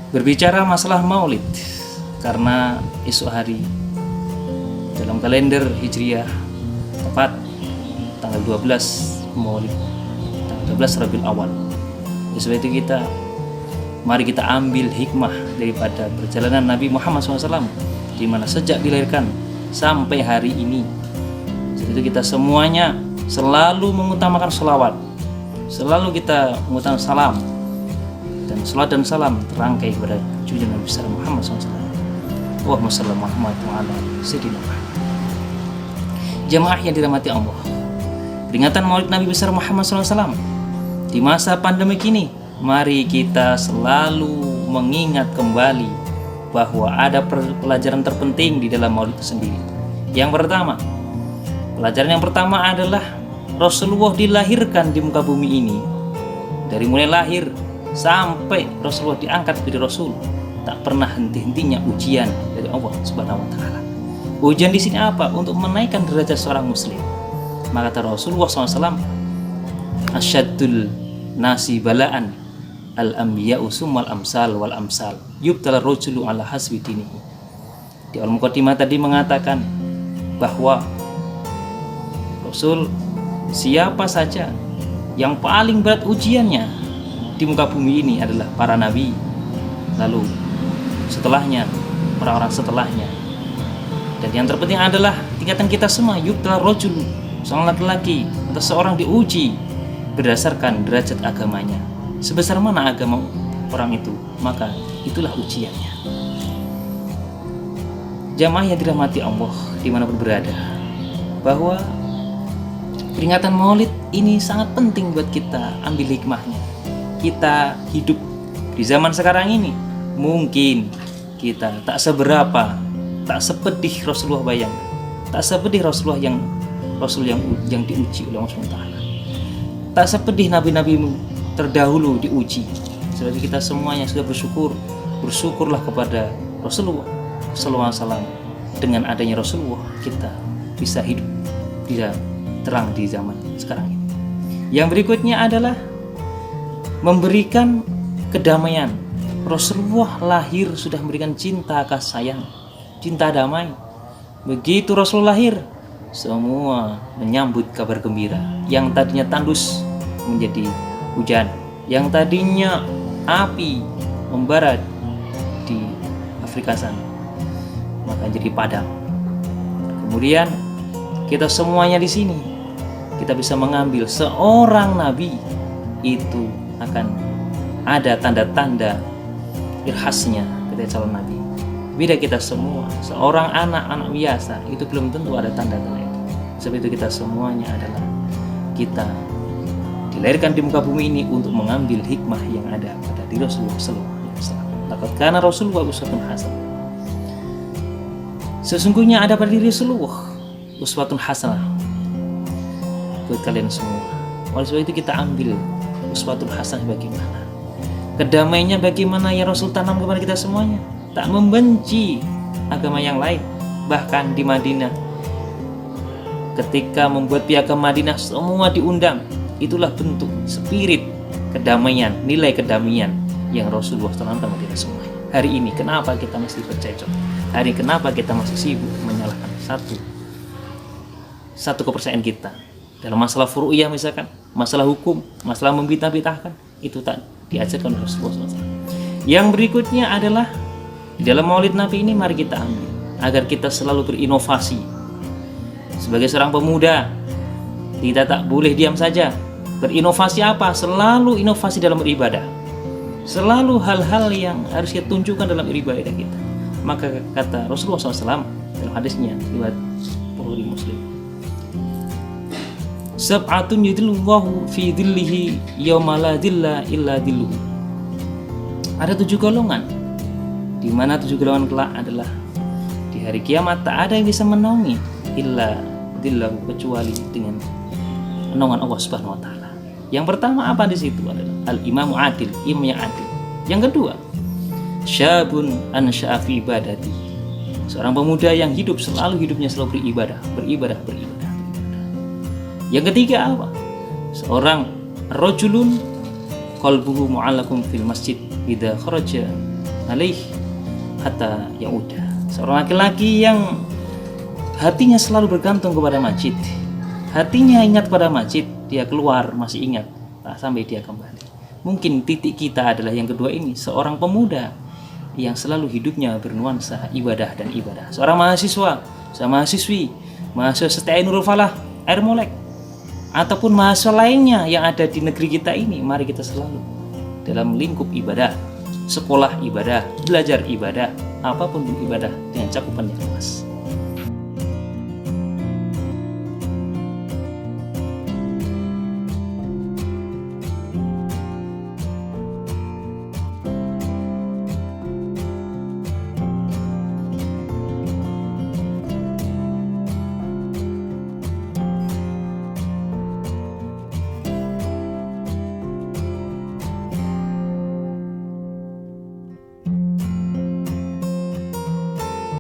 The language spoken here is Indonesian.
Berbicara masalah maulid, karena esok hari dalam kalender Hijriah tepat tanggal 12 Maulid, tanggal 12 Rabiul Awal. Oleh sebab itu mari kita ambil hikmah daripada perjalanan Nabi Muhammad SAW, di mana sejak dilahirkan sampai hari ini. Jadi kita semuanya selalu mengutamakan sholawat, selalu kita mengutamakan salam, dan salat dan salam terangkai kepada junjungan Nabi besar Muhammad SAW. Allahumma shalli Muhammad wa ala sayyidina Muhammad. Jamaah yang dirahmati Allah, peringatan Maulid Nabi besar Muhammad SAW di masa pandemi kini, mari kita selalu mengingat kembali bahwa ada pelajaran terpenting di dalam Maulid itu sendiri. Pelajaran yang pertama adalah Rasulullah dilahirkan di muka bumi ini. Dari mulai lahir sampai Rasulullah diangkat menjadi Rasul, tak pernah henti-hentinya ujian dari Allah Subhanahu wa taala. Ujian di sini apa? Untuk menaikkan derajat seorang muslim. Maka kata Rasulullah SAW, asyaddul nasi balaan al-anbiya'u summal amsal wal amsal yubtala rajulu ala hasbi dinihi. Di Al-Muqaddimah tadi mengatakan bahwa Rasul, siapa saja yang paling berat ujiannya di muka bumi ini adalah para nabi, lalu setelahnya orang-orang setelahnya, dan yang terpenting adalah tingkatan kita semua. Yubtala rajulu, seorang laki-laki atau seorang diuji berdasarkan derajat agamanya. Sebesar mana agama orang itu, maka itulah ujiannya. Jamaah yang dirahmati Allah dimanapun berada, bahwa peringatan Maulid ini sangat penting buat kita ambil hikmahnya. Kita hidup di zaman sekarang ini, mungkin kita tak seberapa, tak sepedih Rasulullah bayangkan, tak sepedih Rasulullah yang diuji oleh Allah SWT, tak sepedih nabi-nabi terdahulu diuji. Jadi kita semuanya sudah bersyukurlah kepada Rasulullah SAW. Dengan adanya Rasulullah, kita bisa hidup, bisa terang di zaman sekarang ini. Yang berikutnya adalah memberikan kedamaian. Rasulullah lahir sudah memberikan cinta kasih sayang, cinta damai. Begitu Rasul lahir, semua menyambut kabar gembira. Yang tadinya tandus menjadi hujan, yang tadinya api membara di Afrika sana, maka jadi padam. Kemudian kita semuanya di sini, kita bisa mengambil seorang nabi itu akan ada tanda-tanda khasnya ketika calon nabi. Beda kita semua, seorang anak biasa itu belum tentu ada tanda-tanda itu. Sebab itu kita semuanya adalah kita dilahirkan di muka bumi ini untuk mengambil hikmah yang ada pada diri Rasulullah SAW. Laqad kana Rasulullah uswatun hasanah. Sesungguhnya ada pada diri Rasulullah uswatun hasanah buat kalian semua. Oleh sebab itu kita ambil uswatun hasanah bagaimana, kedamaiannya bagaimana yang Rasul tanam kepada kita semuanya. Tak membenci agama yang lain. Bahkan di Madinah, ketika membuat piagam Madinah, semua diundang. Itulah bentuk spirit kedamaian, nilai kedamaian yang Rasulullah tanamkan kepada kita semuanya. Hari ini kenapa kita masih bercecok? Hari ini kenapa kita masih sibuk menyalahkan satu kepercayaan kita dalam masalah furu'iyah, misalkan masalah hukum, masalah membid'ah-bid'ahkan, itu tak diajarkan oleh Rasulullah SAW. Yang berikutnya adalah di dalam Maulid Nabi ini mari kita ambil agar kita selalu berinovasi. Sebagai seorang pemuda, kita tak boleh diam saja. Berinovasi apa? Selalu inovasi dalam beribadah. Selalu hal-hal yang harus kita tunjukkan dalam beribadah kita. Maka kata Rasulullah SAW dalam hadisnya riwayat Bukhari Muslim, sab'atun yudhilluhu fi dhillihi yauma la dhilla illa dhilluhu. Ada 7 golongan, di mana 7 golongan kelak adalah di hari kiamat tak ada yang bisa menaungi illa dhillahu, kecuali dengan naungan Allah Subhanahu wa taala. Yang pertama apa di situ adalah al-imamu adil, imam yang adil. Yang kedua, syabun ansha'a fi ibadati, seorang pemuda yang hidupnya selalu beribadah. Yang ketiga apa? Seorang rajulun qalbuhu mu'allaqun fil masjid idza kharaja alaih hatta yaudah. Seorang laki-laki yang hatinya selalu bergantung kepada masjid, hatinya ingat pada masjid, dia keluar masih ingat sampai dia kembali. Mungkin titik kita adalah yang kedua ini, seorang pemuda yang selalu hidupnya bernuansa ibadah dan ibadah. Seorang mahasiswa, seorang mahasiswi, mahasiswa STI Nurul Falah, Air Molek, ataupun mahasiswa lainnya yang ada di negeri kita ini, mari kita selalu dalam lingkup ibadah, sekolah ibadah, belajar ibadah, apapun ibadah dengan cakupan yang luas.